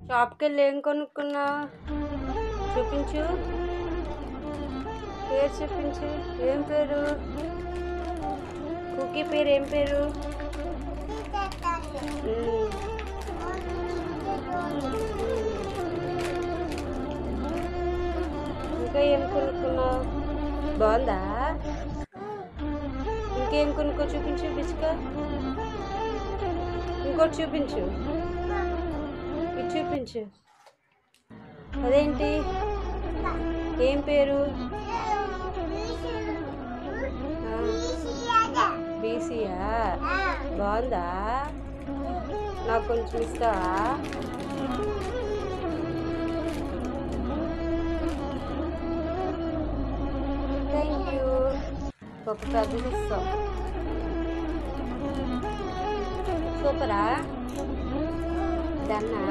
షాప్కి వెళ్ళి ఏం కొనుక్కున్నావు? చూపించు, పేరు చూపించు. ఏం పేరు? కుకీ పేరు ఏం పేరు? ఇంకా ఏం కొనుక్కున్నావు? బాగుందా? ఇంకేం కొనుక్కో చూపించు బిస్కా. ఇంకోటి చూపించు, ఇది చూపించు. అదేంటి? ఏం పేరు? బీసీయా? బాగుందా? నాకు కొంచెం ఇస్తావా? Thank you. ఒక పెద్దది ఇస్తాం. సూపరా? డన్నా?